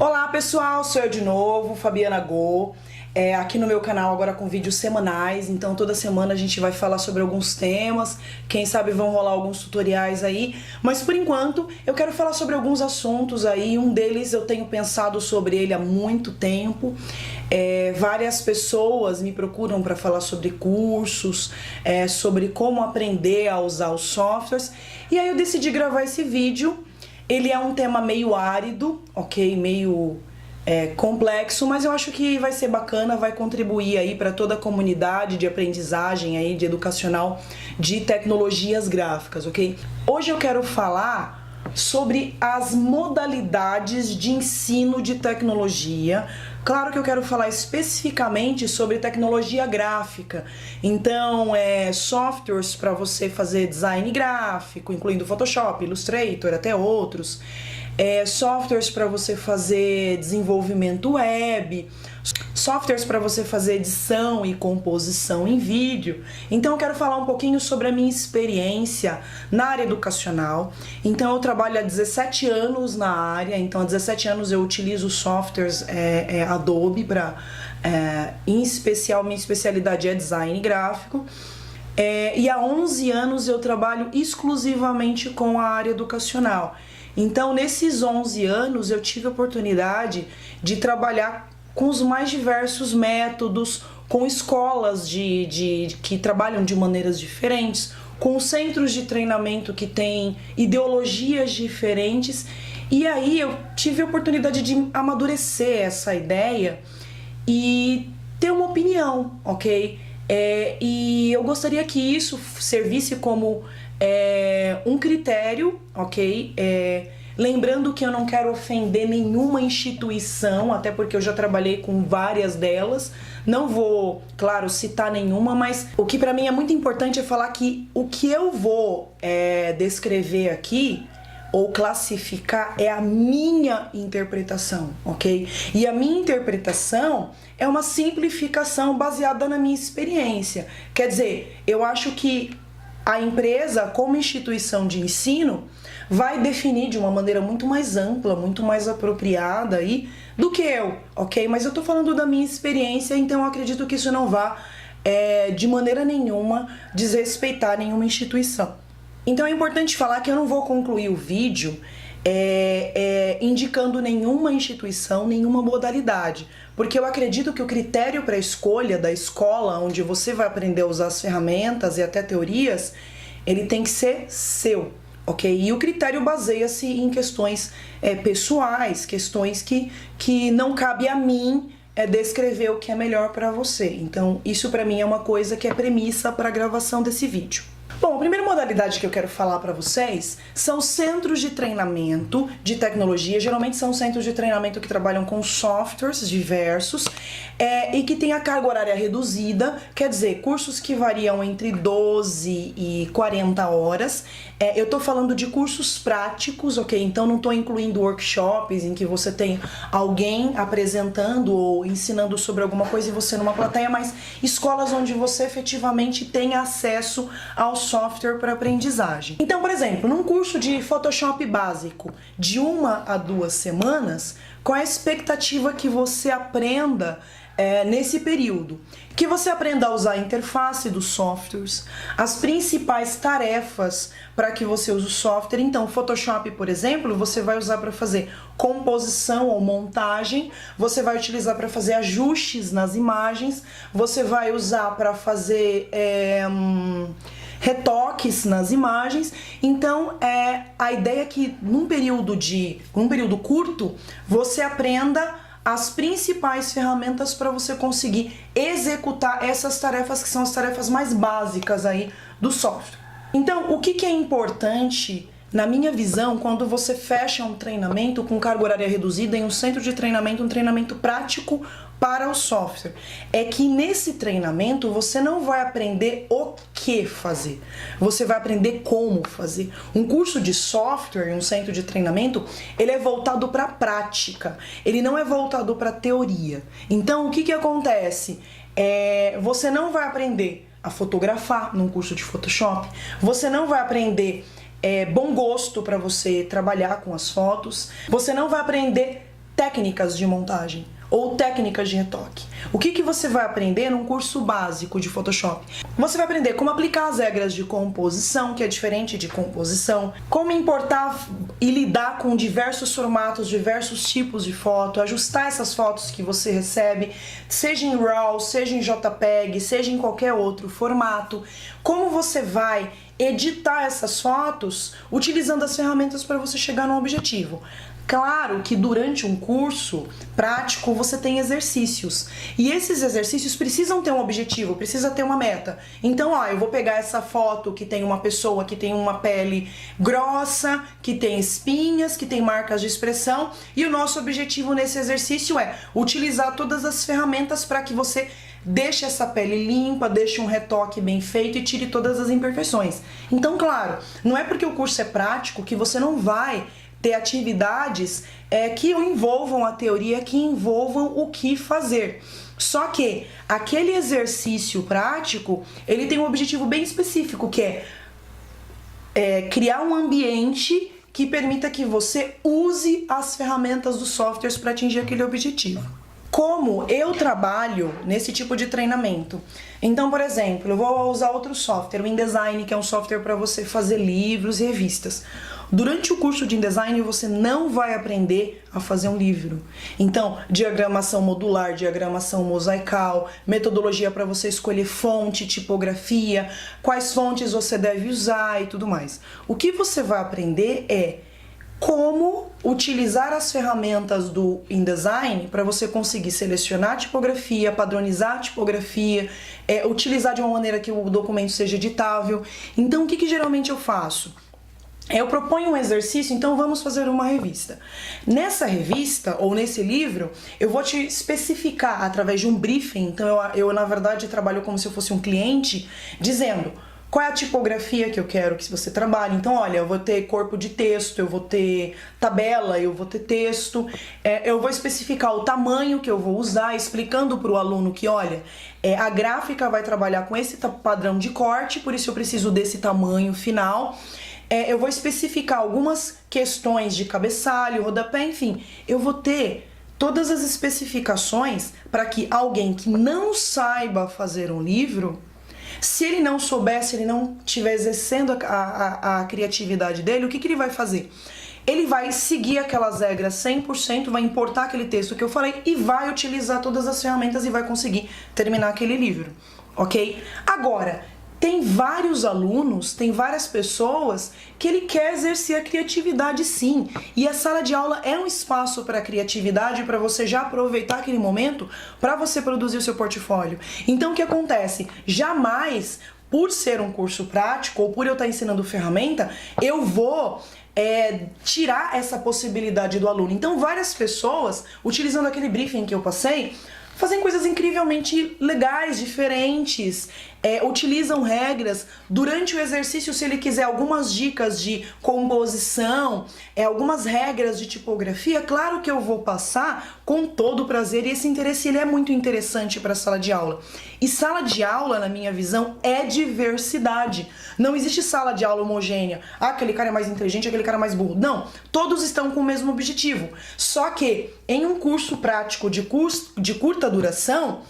Olá pessoal, sou eu de novo, Fabiana Go, aqui no meu canal agora com vídeos semanais, então toda semana a gente vai falar sobre alguns temas, quem sabe vão rolar alguns tutoriais aí, mas por enquanto eu quero falar sobre alguns assuntos aí, um deles eu tenho pensado sobre ele há muito tempo, várias pessoas me procuram para falar sobre cursos, sobre como aprender a usar os softwares, e aí eu decidi gravar esse vídeo. Ele é um tema meio árido, ok? Meio complexo, mas eu acho que vai ser bacana, vai contribuir aí para toda a comunidade de aprendizagem aí, de educacional de tecnologias gráficas, ok? Hoje eu quero falar sobre as modalidades de ensino de tecnologia. Claro que eu quero falar especificamente sobre tecnologia gráfica, então softwares para você fazer design gráfico, incluindo Photoshop, Illustrator, até outros, softwares para você fazer desenvolvimento web, softwares para você fazer edição e composição em vídeo. Então eu quero falar um pouquinho sobre a minha experiência na área educacional. Então eu trabalho há 17 anos na área, então há 17 anos eu utilizo softwares Adobe para, em especial, minha especialidade é design gráfico. E há 11 anos eu trabalho exclusivamente com a área educacional. Então nesses 11 anos eu tive a oportunidade de trabalhar com os mais diversos métodos, com escolas que trabalham de maneiras diferentes, com centros de treinamento que têm ideologias diferentes, e aí eu tive a oportunidade de amadurecer essa ideia e ter uma opinião, ok? E eu gostaria que isso servisse como um critério, ok? Lembrando que eu não quero ofender nenhuma instituição, até porque eu já trabalhei com várias delas. Não vou, claro, citar nenhuma, mas o que pra mim é muito importante é falar que o que eu vou descrever aqui ou classificar é a minha interpretação, ok? E a minha interpretação é uma simplificação baseada na minha experiência. Quer dizer, eu acho que a empresa, como instituição de ensino, vai definir de uma maneira muito mais ampla, muito mais apropriada aí do que eu, ok? Mas eu tô falando da minha experiência, então eu acredito que isso não vá de maneira nenhuma desrespeitar nenhuma instituição. Então é importante falar que eu não vou concluir o vídeo indicando nenhuma instituição, nenhuma modalidade, porque eu acredito que o critério para a escolha da escola onde você vai aprender a usar as ferramentas e até teorias, ele tem que ser seu, ok? E o critério baseia-se em questões pessoais, questões que não cabe a mim descrever o que é melhor para você. Então isso para mim é uma coisa que é premissa para a gravação desse vídeo. Bom, a primeira modalidade que eu quero falar para vocês são centros de treinamento de tecnologia. Geralmente são centros de treinamento que trabalham com softwares diversos e que tem a carga horária reduzida, quer dizer, cursos que variam entre 12 e 40 horas. Eu tô falando de cursos práticos, ok? Então não tô incluindo workshops em que você tem alguém apresentando ou ensinando sobre alguma coisa e você numa plateia, mas escolas onde você efetivamente tem acesso ao software para aprendizagem. Então, por exemplo, num curso de Photoshop básico de 1 a 2 semanas, qual é a expectativa que você aprenda nesse período? Que você aprenda a usar a interface dos softwares, as principais tarefas para que você use o software. Então, Photoshop, por exemplo, você vai usar para fazer composição ou montagem, você vai utilizar para fazer ajustes nas imagens, você vai usar para fazer retoques nas imagens. Então a ideia é que num período curto você aprenda as principais ferramentas para você conseguir executar essas tarefas que são as tarefas mais básicas aí do software. Então o que é importante na minha visão quando você fecha um treinamento com carga horária reduzida em um centro de treinamento, um treinamento prático para o software, é que nesse treinamento você não vai aprender o que fazer, você vai aprender como fazer. Um curso de software, um centro de treinamento, ele é voltado para a prática, ele não é voltado para a teoria. Então o que acontece? Você não vai aprender a fotografar num curso de Photoshop, você não vai aprender bom gosto para você trabalhar com as fotos, você não vai aprender técnicas de montagem ou técnicas de retoque. O que você vai aprender num curso básico de Photoshop? Você vai aprender como aplicar as regras de composição, que é diferente de composição, como importar e lidar com diversos formatos, diversos tipos de foto, ajustar essas fotos que você recebe, seja em RAW, seja em JPEG, seja em qualquer outro formato, como você vai editar essas fotos utilizando as ferramentas para você chegar no objetivo. Claro que durante um curso prático você tem exercícios e esses exercícios precisam ter um objetivo, precisa ter uma meta. Então, eu vou pegar essa foto que tem uma pessoa que tem uma pele grossa, que tem espinhas, que tem marcas de expressão, e o nosso objetivo nesse exercício é utilizar todas as ferramentas para que você deixe essa pele limpa, deixe um retoque bem feito e tire todas as imperfeições. Então, claro, não é porque o curso é prático que você não vai ter atividades que envolvam a teoria, que envolvam o que fazer. Só que aquele exercício prático, ele tem um objetivo bem específico, que é criar um ambiente que permita que você use as ferramentas dos softwares para atingir aquele objetivo. Como eu trabalho nesse tipo de treinamento? Então, por exemplo, eu vou usar outro software, o InDesign, que é um software para você fazer livros e revistas. Durante o curso de InDesign, você não vai aprender a fazer um livro. Então, diagramação modular, diagramação mosaical, metodologia para você escolher fonte, tipografia, quais fontes você deve usar e tudo mais. O que você vai aprender é como utilizar as ferramentas do InDesign para você conseguir selecionar a tipografia, padronizar a tipografia, utilizar de uma maneira que o documento seja editável. Então, o que geralmente eu faço? Eu proponho um exercício, então vamos fazer uma revista. Nessa revista, ou nesse livro, eu vou te especificar através de um briefing. Então eu na verdade trabalho como se eu fosse um cliente, dizendo qual é a tipografia que eu quero que você trabalhe. Então, olha, eu vou ter corpo de texto, eu vou ter tabela, eu vou ter texto, eu vou especificar o tamanho que eu vou usar, explicando para o aluno que, olha, a gráfica vai trabalhar com esse padrão de corte, por isso eu preciso desse tamanho final. Eu vou especificar algumas questões de cabeçalho, rodapé, enfim, eu vou ter todas as especificações para que alguém que não saiba fazer um livro, se ele não souber, se ele não estiver exercendo a criatividade dele, o que ele vai fazer? Ele vai seguir aquelas regras 100%, vai importar aquele texto que eu falei e vai utilizar todas as ferramentas e vai conseguir terminar aquele livro, ok? Agora, tem vários alunos, tem várias pessoas que ele quer exercer a criatividade sim. E a sala de aula é um espaço para a criatividade, para você já aproveitar aquele momento para você produzir o seu portfólio. Então o que acontece? Jamais, por ser um curso prático ou por eu estar ensinando ferramenta, eu vou tirar essa possibilidade do aluno. Então várias pessoas, utilizando aquele briefing que eu passei, fazem coisas incrivelmente legais, diferentes, utilizam regras. Durante o exercício, se ele quiser algumas dicas de composição, algumas regras de tipografia, claro que eu vou passar com todo o prazer, e esse interesse ele é muito interessante para a sala de aula. E sala de aula, na minha visão, é diversidade. Não existe sala de aula homogênea. Aquele cara é mais inteligente, aquele cara é mais burro. Não, todos estão com o mesmo objetivo. Só que em um curso prático de curta duração,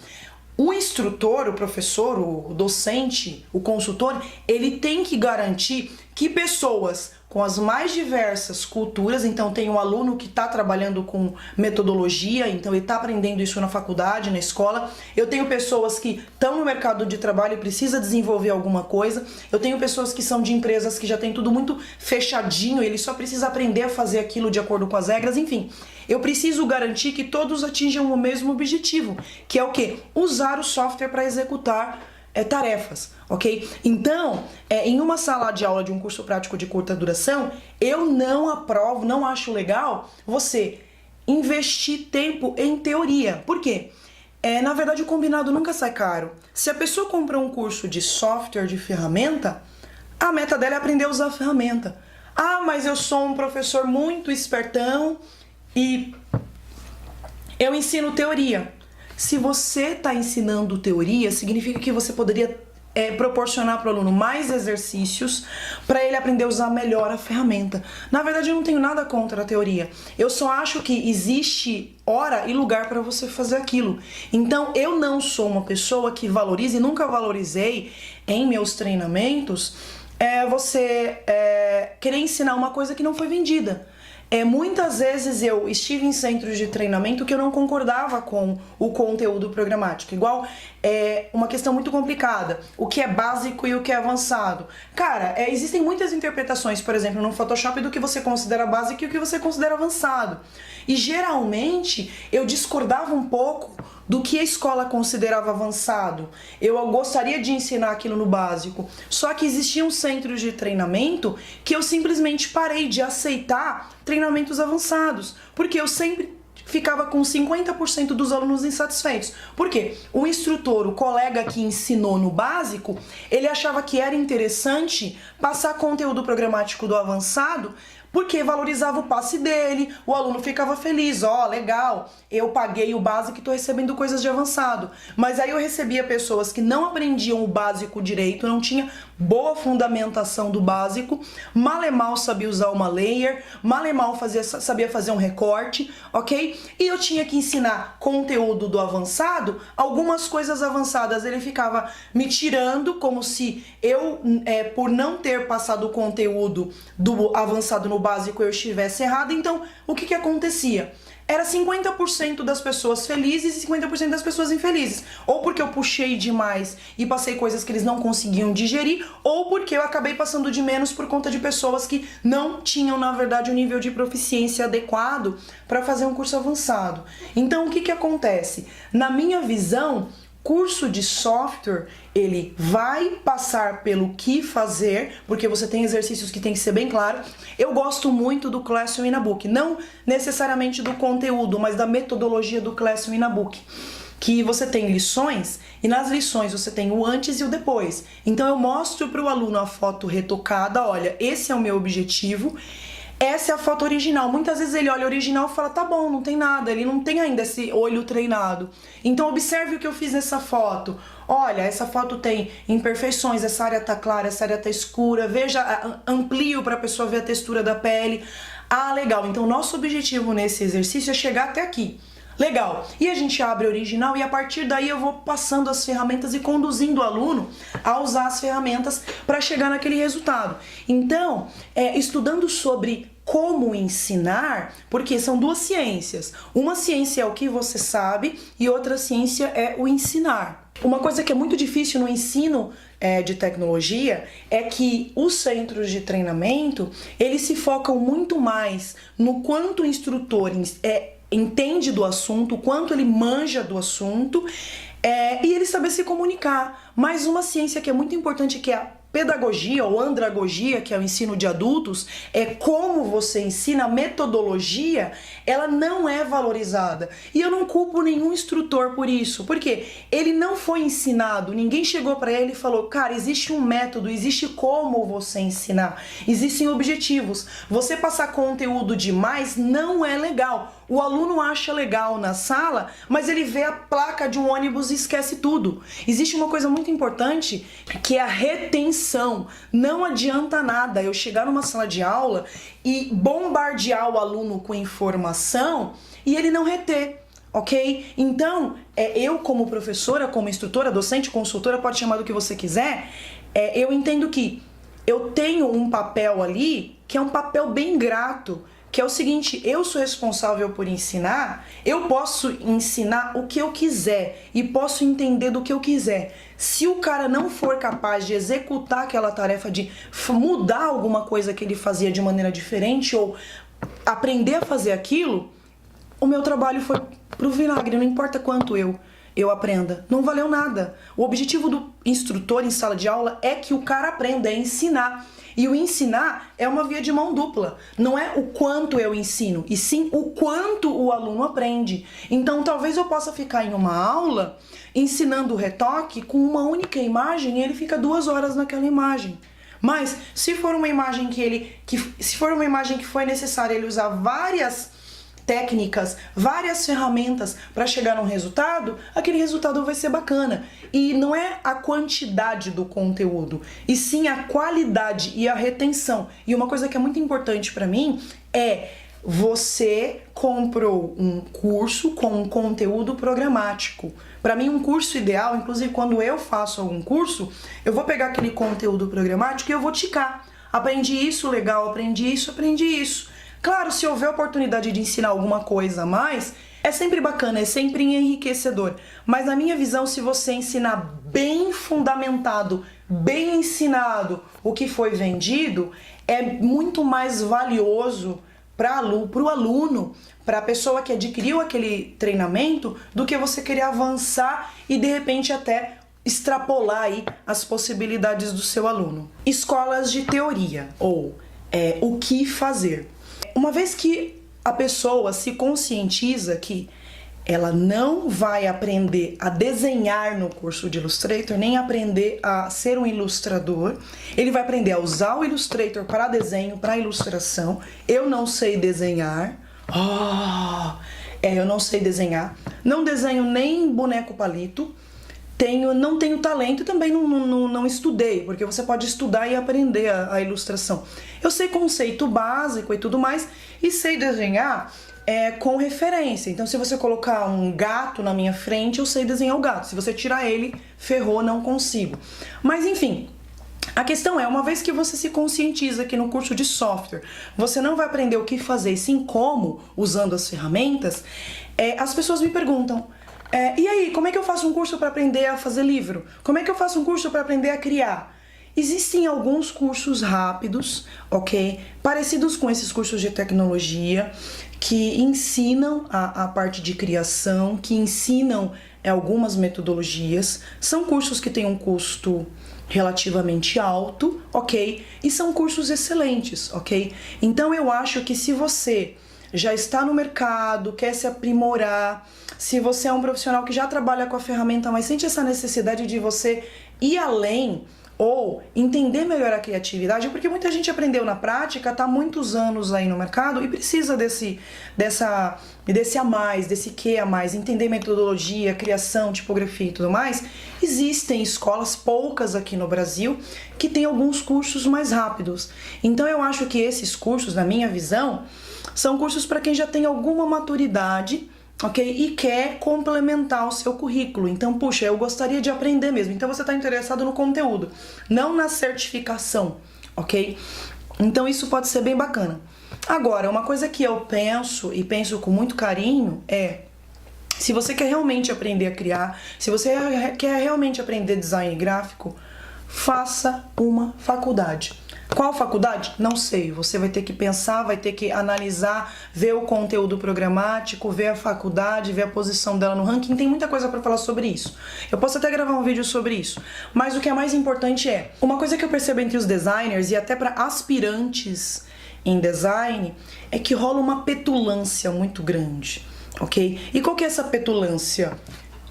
o instrutor, o professor, o docente, o consultor, ele tem que garantir que pessoas com as mais diversas culturas, então tem um aluno que está trabalhando com metodologia, então ele está aprendendo isso na faculdade, na escola. Eu tenho pessoas que estão no mercado de trabalho e precisa desenvolver alguma coisa. Eu tenho pessoas que são de empresas que já tem tudo muito fechadinho, ele só precisa aprender a fazer aquilo de acordo com as regras, enfim. Eu preciso garantir que todos atinjam o mesmo objetivo, que é o quê? Usar o software para executar tarefas, ok? Então, em uma sala de aula de um curso prático de curta duração, eu não aprovo, não acho legal você investir tempo em teoria. Por quê? Na verdade, o combinado nunca sai caro. Se a pessoa compra um curso de software, de ferramenta, a meta dela é aprender a usar a ferramenta. Ah, mas eu sou um professor muito espertão e eu ensino teoria. Se você está ensinando teoria, significa que você poderia proporcionar para o aluno mais exercícios para ele aprender a usar melhor a ferramenta. Na verdade, eu não tenho nada contra a teoria. Eu só acho que existe hora e lugar para você fazer aquilo. Então, eu não sou uma pessoa que valorize, e nunca valorizei em meus treinamentos, você querer ensinar uma coisa que não foi vendida. Muitas vezes eu estive em centros de treinamento que eu não concordava com o conteúdo programático. Igual, uma questão muito complicada. O que é básico e o que é avançado. Cara, existem muitas interpretações, por exemplo, no Photoshop do que você considera básico e o que você considera avançado. E geralmente eu discordava um pouco do que a escola considerava avançado. Eu gostaria de ensinar aquilo no básico. Só que existiam centros de treinamento que eu simplesmente parei de aceitar treinamentos avançados, porque eu sempre ficava com 50% dos alunos insatisfeitos. Por quê? O instrutor, o colega que ensinou no básico, ele achava que era interessante passar conteúdo programático do avançado, porque valorizava o passe dele, o aluno ficava feliz, legal, eu paguei o básico e estou recebendo coisas de avançado. Mas aí eu recebia pessoas que não aprendiam o básico direito, não tinha boa fundamentação do básico, mal e mal sabia usar uma layer, mal e mal sabia fazer um recorte, ok? E eu tinha que ensinar conteúdo do avançado, algumas coisas avançadas ele ficava me tirando, como se eu, por não ter passado o conteúdo do avançado no básico, eu estivesse errado. Então, o que acontecia? Era 50% das pessoas felizes e 50% das pessoas infelizes. Ou porque eu puxei demais e passei coisas que eles não conseguiam digerir, ou porque eu acabei passando de menos por conta de pessoas que não tinham, na verdade, o nível de proficiência adequado para fazer um curso avançado. Então, o que acontece? Na minha visão, curso de software, ele vai passar pelo que fazer, porque você tem exercícios que tem que ser bem claro. Eu gosto muito do Classroom in a Book, não necessariamente do conteúdo, mas da metodologia do Classroom in a Book, que você tem lições, e nas lições você tem o antes e o depois. Então eu mostro para o aluno a foto retocada, olha, esse é o meu objetivo, essa é a foto original. Muitas vezes ele olha a original e fala, tá bom, não tem nada, ele não tem ainda esse olho treinado. Então observe o que eu fiz nessa foto. Olha, essa foto tem imperfeições, essa área tá clara, essa área tá escura, veja, amplio para a pessoa ver a textura da pele. Legal, então nosso objetivo nesse exercício é chegar até aqui. Legal, e a gente abre a original e a partir daí eu vou passando as ferramentas e conduzindo o aluno a usar as ferramentas para chegar naquele resultado. Então, estudando sobre como ensinar, porque são duas ciências. Uma ciência é o que você sabe e outra ciência é o ensinar. Uma coisa que é muito difícil no ensino de tecnologia é que os centros de treinamento, eles se focam muito mais no quanto o instrutor entende do assunto, o quanto ele manja do assunto, e ele saber se comunicar. Mas uma ciência que é muito importante, que é a pedagogia ou andragogia, que é o ensino de adultos, é como você ensina, a metodologia, ela não é valorizada. E eu não culpo nenhum instrutor por isso, porque ele não foi ensinado, ninguém chegou para ele e falou, cara, existe um método, existe como você ensinar, existem objetivos. Você passar conteúdo demais não é legal. O aluno acha legal na sala, mas ele vê a placa de um ônibus e esquece tudo. Existe uma coisa muito importante, que é a retenção. Não adianta nada eu chegar numa sala de aula e bombardear o aluno com informação e ele não reter, ok? Então, eu como professora, como instrutora, docente, consultora, pode chamar do que você quiser, eu entendo que eu tenho um papel ali que é um papel bem grato, que é o seguinte, eu sou responsável por ensinar, eu posso ensinar o que eu quiser e posso entender do que eu quiser. Se o cara não for capaz de executar aquela tarefa, de mudar alguma coisa que ele fazia de maneira diferente ou aprender a fazer aquilo, o meu trabalho foi pro vinagre, não importa quanto eu aprenda. Não valeu nada. O objetivo do instrutor em sala de aula é que o cara aprenda, é ensinar. E o ensinar é uma via de mão dupla. Não é o quanto eu ensino, e sim o quanto o aluno aprende. Então talvez eu possa ficar em uma aula ensinando o retoque com uma única imagem e ele fica 2 horas naquela imagem. Mas se for uma imagem que foi necessário ele usar várias técnicas, várias ferramentas para chegar num resultado, aquele resultado vai ser bacana. E não é a quantidade do conteúdo, e sim a qualidade e a retenção. E uma coisa que é muito importante para mim é: você comprou um curso com um conteúdo programático. Para mim, um curso ideal, inclusive quando eu faço algum curso, eu vou pegar aquele conteúdo programático e eu vou ticar. Aprendi isso, legal, aprendi isso, aprendi isso. Claro, se houver oportunidade de ensinar alguma coisa a mais, é sempre bacana, é sempre enriquecedor. Mas na minha visão, se você ensinar bem fundamentado, bem ensinado o que foi vendido, é muito mais valioso para o aluno, para a pessoa que adquiriu aquele treinamento, do que você querer avançar e de repente até extrapolar aí as possibilidades do seu aluno. Escolas de teoria, ou o que fazer. Uma vez que a pessoa se conscientiza que ela não vai aprender a desenhar no curso de Illustrator, nem aprender a ser um ilustrador, ele vai aprender a usar o Illustrator para desenho, para ilustração. Eu não sei desenhar. Eu não sei desenhar. Não desenho nem boneco palito. Não tenho talento e também não estudei, porque você pode estudar e aprender a ilustração. Eu sei conceito básico e tudo mais, e sei desenhar com referência. Então, se você colocar um gato na minha frente, eu sei desenhar o gato. Se você tirar ele, ferrou, não consigo. Mas enfim, a questão é, uma vez que você se conscientiza que no curso de software você não vai aprender o que fazer, e sim como, usando as ferramentas, as pessoas me perguntam: e aí, como é que eu faço um curso para aprender a fazer livro? Como é que eu faço um curso para aprender a criar? Existem alguns cursos rápidos, ok? Parecidos com esses cursos de tecnologia, que ensinam a parte de criação, que ensinam algumas metodologias. São cursos que têm um custo relativamente alto, ok? E são cursos excelentes, ok? Então eu acho que se você já está no mercado, quer se aprimorar, se você é um profissional que já trabalha com a ferramenta, mas sente essa necessidade de você ir além ou entender melhor a criatividade, porque muita gente aprendeu na prática, está há muitos anos aí no mercado e precisa desse a mais, desse que a mais, entender metodologia, criação, tipografia e tudo mais. Existem escolas, poucas aqui no Brasil, que têm alguns cursos mais rápidos. Então eu acho que esses cursos, na minha visão, são cursos para quem já tem alguma maturidade, ok? E quer complementar o seu currículo. Então, puxa, eu gostaria de aprender mesmo. Então você está interessado no conteúdo, não na certificação, ok? Então isso pode ser bem bacana. Agora, uma coisa que eu penso, e penso com muito carinho, se você quer realmente aprender a criar, se você quer realmente aprender design gráfico, faça uma faculdade. Qual faculdade? Não sei. Você vai ter que pensar, vai ter que analisar, ver o conteúdo programático, ver a faculdade, ver a posição dela no ranking. Tem muita coisa para falar sobre isso. Eu posso até gravar um vídeo sobre isso. Mas o que é mais importante uma coisa que eu percebo entre os designers e até para aspirantes em design, é que rola uma petulância muito grande, ok? E qual que é essa petulância?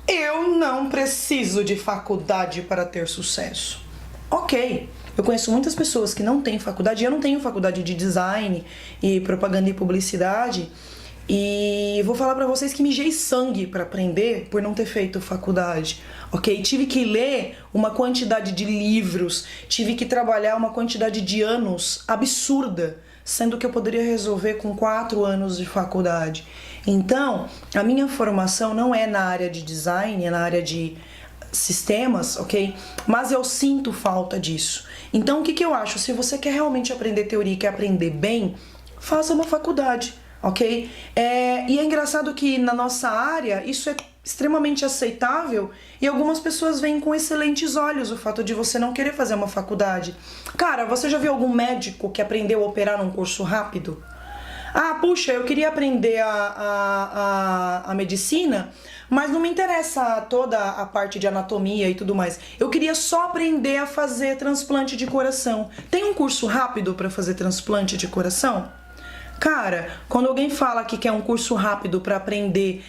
Eu não preciso de faculdade para ter sucesso. Ok. Eu conheço muitas pessoas que não têm faculdade, eu não tenho faculdade de design e propaganda e publicidade, e vou falar pra vocês que mijei sangue pra aprender por não ter feito faculdade, ok? Tive que ler uma quantidade de livros, tive que trabalhar uma quantidade de anos absurda, sendo que eu poderia resolver com 4 anos de faculdade. Então, a minha formação não é na área de design, é na área de sistemas, ok? Mas eu sinto falta disso. Então, o que eu acho? Se você quer realmente aprender teoria e quer aprender bem, faça uma faculdade, ok? E é engraçado que na nossa área isso é extremamente aceitável e algumas pessoas veem com excelentes olhos o fato de você não querer fazer uma faculdade. Cara, você já viu algum médico que aprendeu a operar num curso rápido? Ah, puxa, eu queria aprender a medicina, mas não me interessa toda a parte de anatomia e tudo mais. Eu queria só aprender a fazer transplante de coração. Tem um curso rápido para fazer transplante de coração? Cara, quando alguém fala que quer um curso rápido para aprender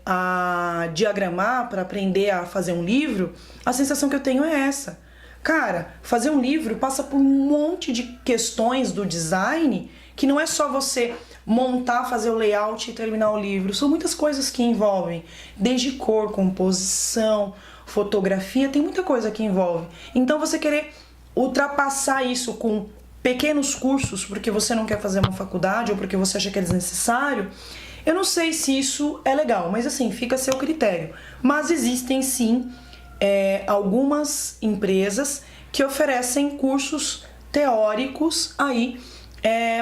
a diagramar, para aprender a fazer um livro, a sensação que eu tenho é essa. Cara, fazer um livro passa por um monte de questões do design que não é só você montar, fazer o layout e terminar o livro. São muitas coisas que envolvem, desde cor, composição, fotografia, tem muita coisa que envolve. Então você querer ultrapassar isso com pequenos cursos porque você não quer fazer uma faculdade ou porque você acha que é desnecessário, eu não sei se isso é legal, mas assim, fica a seu critério. Mas existem sim algumas empresas que oferecem cursos teóricos aí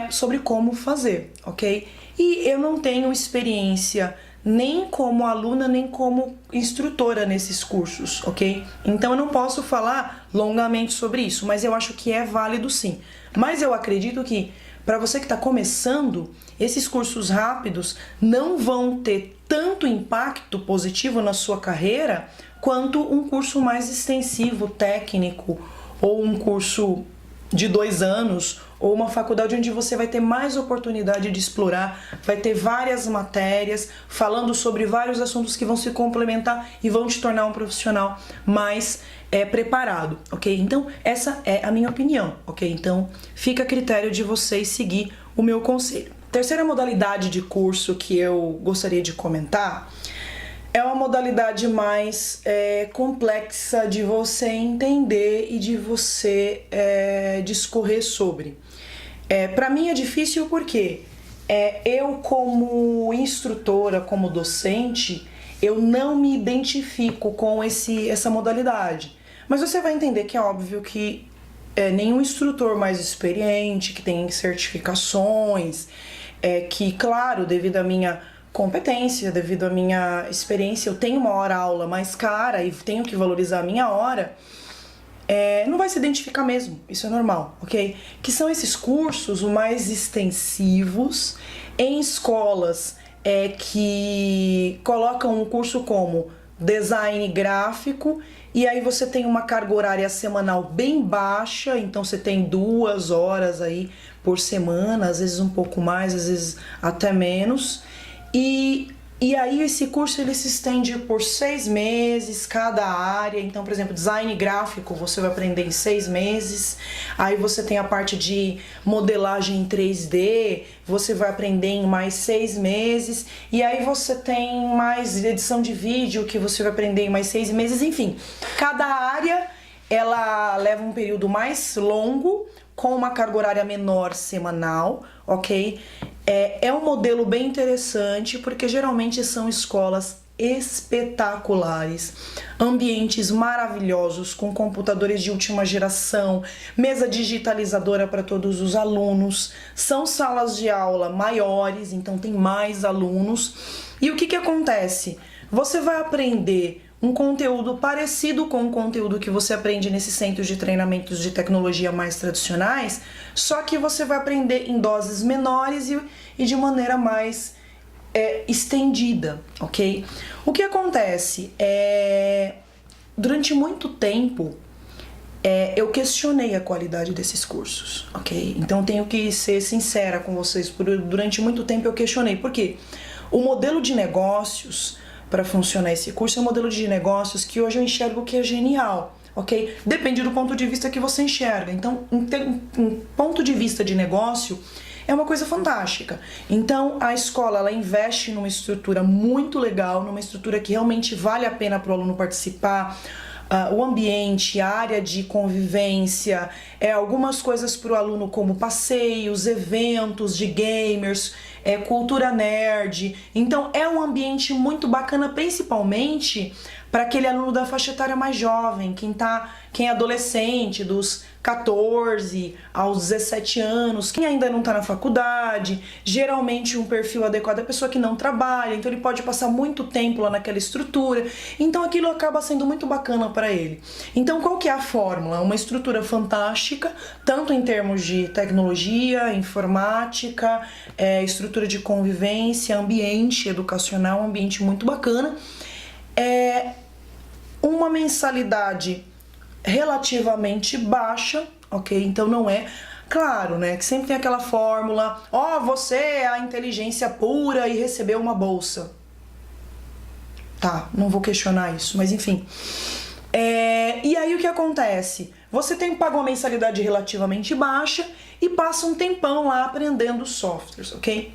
sobre como fazer, ok? E eu não tenho experiência nem como aluna, nem como instrutora nesses cursos, ok? Então eu não posso falar longamente sobre isso, mas eu acho que é válido sim. Mas eu acredito que para você que está começando, esses cursos rápidos não vão ter tanto impacto positivo na sua carreira quanto um curso mais extensivo, técnico, ou um curso de 2 anos, ou uma faculdade onde você vai ter mais oportunidade de explorar, vai ter várias matérias falando sobre vários assuntos que vão se complementar e vão te tornar um profissional mais preparado, ok? Então essa é a minha opinião, ok? Então fica a critério de vocês seguir o meu conselho. Terceira modalidade de curso que eu gostaria de comentar é uma modalidade mais complexa de você entender e de você discorrer sobre. Para mim é difícil porque eu como instrutora, como docente, eu não me identifico com essa modalidade. Mas você vai entender que é óbvio que nenhum instrutor mais experiente, que tem certificações, que, claro, devido à minha competência, devido à minha experiência, eu tenho uma hora-aula mais cara e tenho que valorizar a minha hora, não vai se identificar mesmo, isso é normal, ok? Que são esses cursos os mais extensivos em escolas que colocam um curso como design gráfico e aí você tem uma carga horária semanal bem baixa, então você tem 2 horas aí por semana, às vezes um pouco mais, às vezes até menos. E aí esse curso ele se estende por 6 meses, cada área. Então, por exemplo, design gráfico você vai aprender em 6 meses. Aí você tem a parte de modelagem em 3D, você vai aprender em mais 6 meses. E aí você tem mais edição de vídeo que você vai aprender em mais 6 meses. Enfim, cada área ela leva um período mais longo, com uma carga horária menor semanal, ok? É um modelo bem interessante porque geralmente são escolas espetaculares, ambientes maravilhosos com computadores de última geração, mesa digitalizadora para todos os alunos, são salas de aula maiores, então tem mais alunos. E o que acontece? Você vai aprender um conteúdo parecido com o conteúdo que você aprende nesses centros de treinamentos de tecnologia mais tradicionais, só que você vai aprender em doses menores e de maneira mais estendida, ok? O que acontece? Durante muito tempo, eu questionei a qualidade desses cursos, ok? Então tenho que ser sincera com vocês, durante muito tempo eu questionei, por quê? O modelo de negócios para funcionar esse curso é um modelo de negócios que hoje eu enxergo que é genial, ok? Depende do ponto de vista que você enxerga. Então, um ponto de vista de negócio é uma coisa fantástica. Então, a escola ela investe numa estrutura muito legal, numa estrutura que realmente vale a pena para o aluno participar. O ambiente, a área de convivência, algumas coisas para o aluno como passeios, eventos de gamers, cultura nerd. Então é um ambiente muito bacana, principalmente para aquele aluno da faixa etária mais jovem, quem é adolescente, dos 14 aos 17 anos, quem ainda não está na faculdade, geralmente um perfil adequado é a pessoa que não trabalha, então ele pode passar muito tempo lá naquela estrutura, então aquilo acaba sendo muito bacana para ele. Então qual que é a fórmula? Uma estrutura fantástica, tanto em termos de tecnologia, informática, estrutura de convivência, ambiente educacional, um ambiente muito bacana, uma mensalidade relativamente baixa, ok? Então não é, claro, né, que sempre tem aquela fórmula, você é a inteligência pura e recebeu uma bolsa. Tá, não vou questionar isso, mas enfim. E aí o que acontece? Você paga uma mensalidade relativamente baixa e passa um tempão lá aprendendo softwares, ok?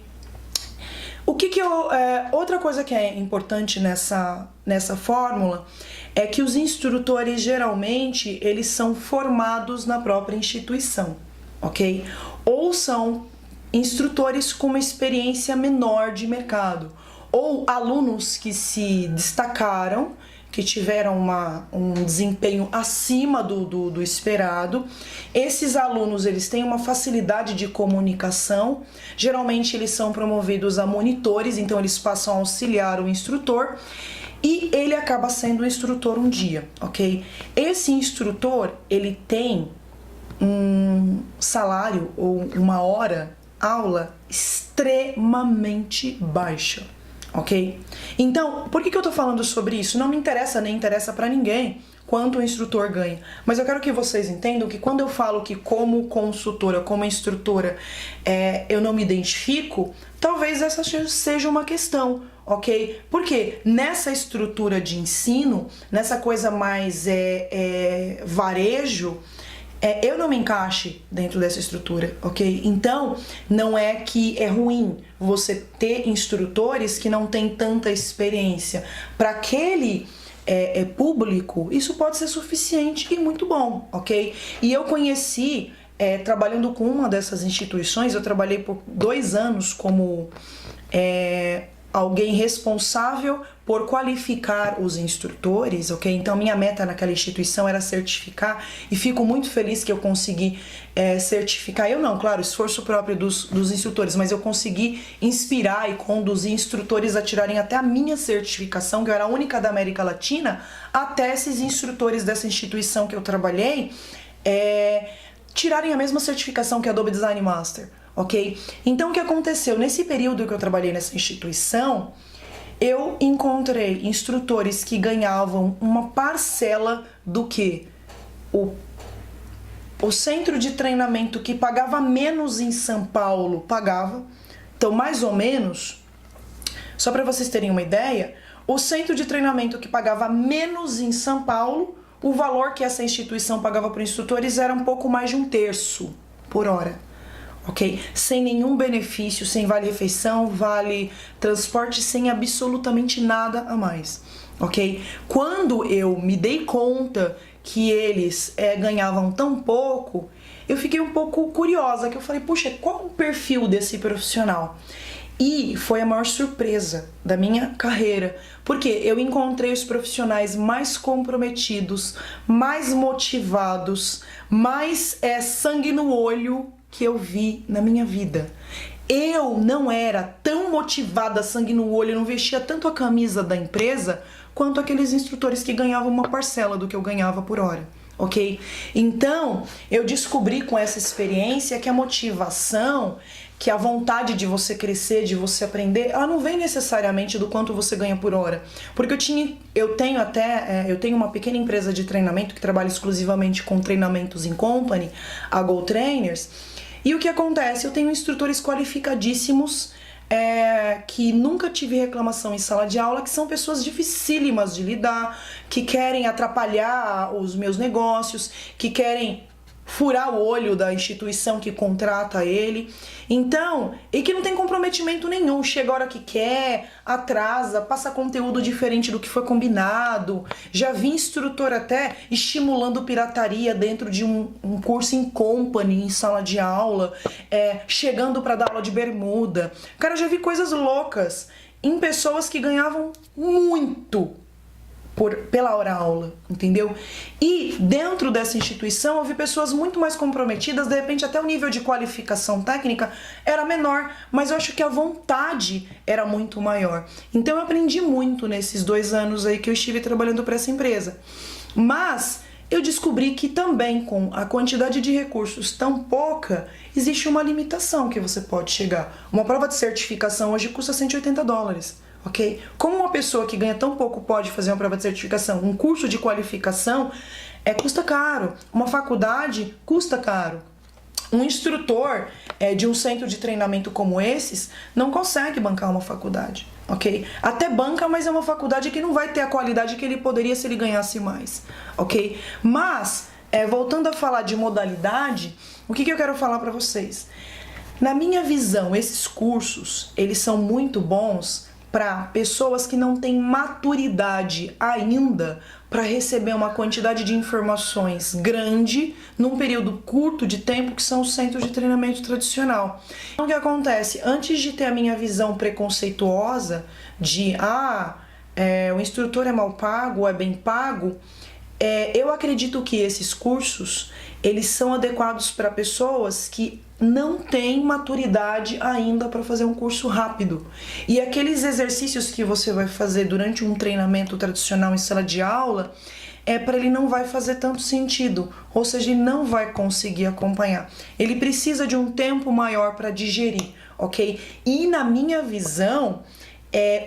Outra coisa que é importante nessa fórmula é que os instrutores geralmente eles são formados na própria instituição, ok? Ou são instrutores com uma experiência menor de mercado, ou alunos que se destacaram, que tiveram um desempenho acima do esperado. Esses alunos, eles têm uma facilidade de comunicação, geralmente eles são promovidos a monitores, então eles passam a auxiliar o instrutor e ele acaba sendo um instrutor um dia, ok? Esse instrutor, ele tem um salário ou uma hora aula extremamente baixa. Ok? Então, por que eu tô falando sobre isso? Não me interessa, nem interessa pra ninguém quanto o instrutor ganha. Mas eu quero que vocês entendam que quando eu falo que como consultora, como instrutora, eu não me identifico, talvez essa seja uma questão, ok? Porque nessa estrutura de ensino, nessa coisa mais varejo, eu não me encaixe dentro dessa estrutura, ok? Então, não é que é ruim você ter instrutores que não têm tanta experiência. Para aquele público, isso pode ser suficiente e muito bom, ok? E eu conheci, trabalhando com uma dessas instituições, eu trabalhei por 2 anos como alguém responsável por qualificar os instrutores, ok? Então minha meta naquela instituição era certificar e fico muito feliz que eu consegui certificar. Eu não, claro, esforço próprio dos instrutores, mas eu consegui inspirar e conduzir instrutores a tirarem até a minha certificação, que eu era a única da América Latina, até esses instrutores dessa instituição que eu trabalhei tirarem a mesma certificação que a Adobe Design Master. Ok? Então o que aconteceu? Nesse período que eu trabalhei nessa instituição, eu encontrei instrutores que ganhavam uma parcela do que o centro de treinamento que pagava menos em São Paulo pagava. Então, mais ou menos, só para vocês terem uma ideia, o centro de treinamento que pagava menos em São Paulo, o valor que essa instituição pagava para os instrutores era um pouco mais de 1/3 por hora. Ok? Sem nenhum benefício, sem vale-refeição, vale transporte, sem absolutamente nada a mais, ok? Quando eu me dei conta que eles ganhavam tão pouco, eu fiquei um pouco curiosa, que eu falei, puxa, qual o perfil desse profissional? E foi a maior surpresa da minha carreira, porque eu encontrei os profissionais mais comprometidos, mais motivados, mais sangue no olho que eu vi na minha vida. Eu não era tão motivada, sangue no olho, eu não vestia tanto a camisa da empresa quanto aqueles instrutores que ganhavam uma parcela do que eu ganhava por hora, ok? Então, eu descobri com essa experiência que a motivação, que a vontade de você crescer, de você aprender, ela não vem necessariamente do quanto você ganha por hora. Porque eu tenho uma pequena empresa de treinamento que trabalha exclusivamente com treinamentos em company, a Go Trainers. E o que acontece? Eu tenho instrutores qualificadíssimos que nunca tive reclamação em sala de aula, que são pessoas dificílimas de lidar, que querem atrapalhar os meus negócios, que querem furar o olho da instituição que contrata ele. Então, e que não tem comprometimento nenhum, chega a hora que quer, atrasa, passa conteúdo diferente do que foi combinado. Já vi instrutor até estimulando pirataria dentro de um curso em company, em sala de aula, chegando para dar aula de bermuda. Cara, já vi coisas loucas em pessoas que ganhavam muito pela hora aula, entendeu? E dentro dessa instituição eu vi pessoas muito mais comprometidas, de repente até o nível de qualificação técnica era menor, mas eu acho que a vontade era muito maior. Então eu aprendi muito nesses 2 anos aí que eu estive trabalhando para essa empresa. Mas eu descobri que também com a quantidade de recursos tão pouca, existe uma limitação que você pode chegar. Uma prova de certificação hoje custa $180. Ok? Como uma pessoa que ganha tão pouco pode fazer uma prova de certificação? Um curso de qualificação custa caro. Uma faculdade custa caro. Um instrutor de um centro de treinamento como esses não consegue bancar uma faculdade, ok? Até banca, mas é uma faculdade que não vai ter a qualidade que ele poderia se ele ganhasse mais, ok? Mas, voltando a falar de modalidade, o que eu quero falar para vocês? Na minha visão, esses cursos, eles são muito bons para pessoas que não têm maturidade ainda para receber uma quantidade de informações grande num período curto de tempo, que são os centros de treinamento tradicional. Então, o que acontece? Antes de ter a minha visão preconceituosa de o instrutor é mal pago ou é bem pago, eu acredito que esses cursos, eles são adequados para pessoas que não têm maturidade ainda para fazer um curso rápido. E aqueles exercícios que você vai fazer durante um treinamento tradicional em sala de aula, para ele não vai fazer tanto sentido, ou seja, ele não vai conseguir acompanhar. Ele precisa de um tempo maior para digerir, ok? E na minha visão,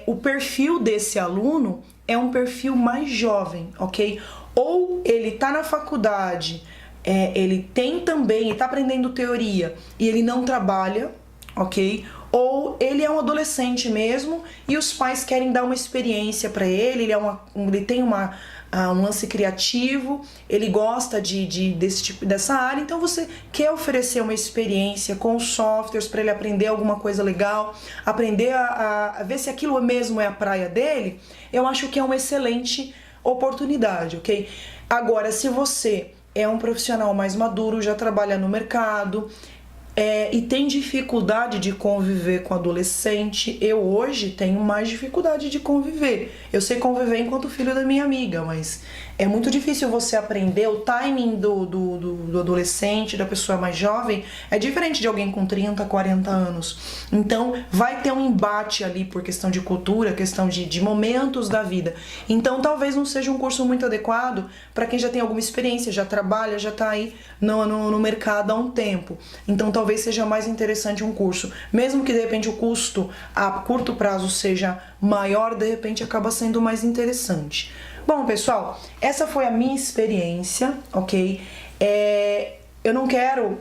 o perfil desse aluno é um perfil mais jovem, ok? Ou ele está na faculdade, ele tem também, está aprendendo teoria e ele não trabalha, ok? Ou ele é um adolescente mesmo e os pais querem dar uma experiência para ele, ele tem um lance criativo, ele gosta dessa área, então você quer oferecer uma experiência com softwares para ele aprender alguma coisa legal, aprender a ver se aquilo mesmo é a praia dele. Eu acho que é uma excelente oportunidade, ok? Agora, se você é um profissional mais maduro, já trabalha no mercado, e tem dificuldade de conviver com adolescente, eu hoje tenho mais dificuldade de conviver. Eu sei conviver enquanto filho da minha amiga, mas é muito difícil você aprender o timing do adolescente, da pessoa mais jovem, é diferente de alguém com 30, 40 anos. Então vai ter um embate ali por questão de cultura, questão de momentos da vida. Então talvez não seja um curso muito adequado para quem já tem alguma experiência, já trabalha, já está aí no mercado há um tempo. Então talvez seja mais interessante um curso, mesmo que de repente o custo a curto prazo seja maior, de repente acaba sendo mais interessante. Bom, pessoal, essa foi a minha experiência, ok? Eu não quero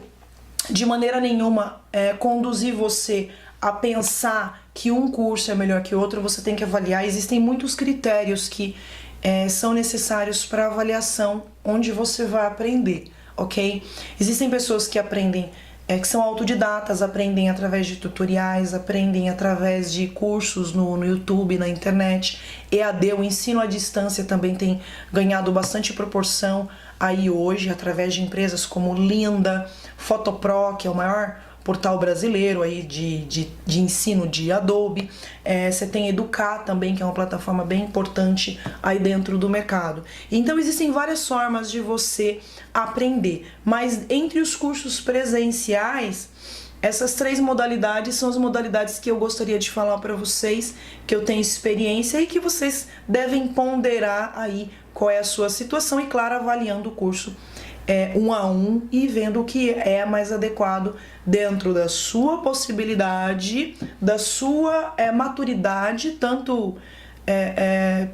de maneira nenhuma conduzir você a pensar que um curso é melhor que outro. Você tem que avaliar, existem muitos critérios que são necessários para avaliação onde você vai aprender, ok? Existem pessoas que aprendem, que são autodidatas, aprendem através de tutoriais, aprendem através de cursos no YouTube, na internet. EAD, o ensino à distância, também tem ganhado bastante proporção aí hoje, através de empresas como Lynda, Fotopro, que é o maior portal brasileiro aí de ensino de Adobe. Você tem Educar também, que é uma plataforma bem importante aí dentro do mercado. Então existem várias formas de você aprender, mas entre os cursos presenciais, essas 3 modalidades são as modalidades que eu gostaria de falar para vocês, que eu tenho experiência e que vocês devem ponderar aí qual é a sua situação e, claro, avaliando o curso 1 a 1 e vendo o que é mais adequado dentro da sua possibilidade, da sua maturidade, tanto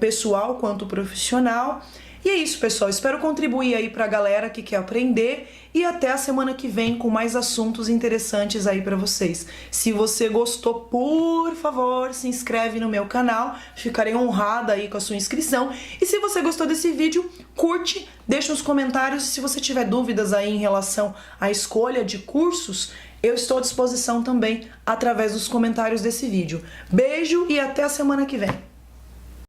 pessoal quanto profissional. E é isso, pessoal. Espero contribuir aí pra galera que quer aprender e até a semana que vem com mais assuntos interessantes aí pra vocês. Se você gostou, por favor, se inscreve no meu canal. Ficarei honrada aí com a sua inscrição. E se você gostou desse vídeo, curte, deixa nos comentários. E se você tiver dúvidas aí em relação à escolha de cursos, eu estou à disposição também através dos comentários desse vídeo. Beijo e até a semana que vem.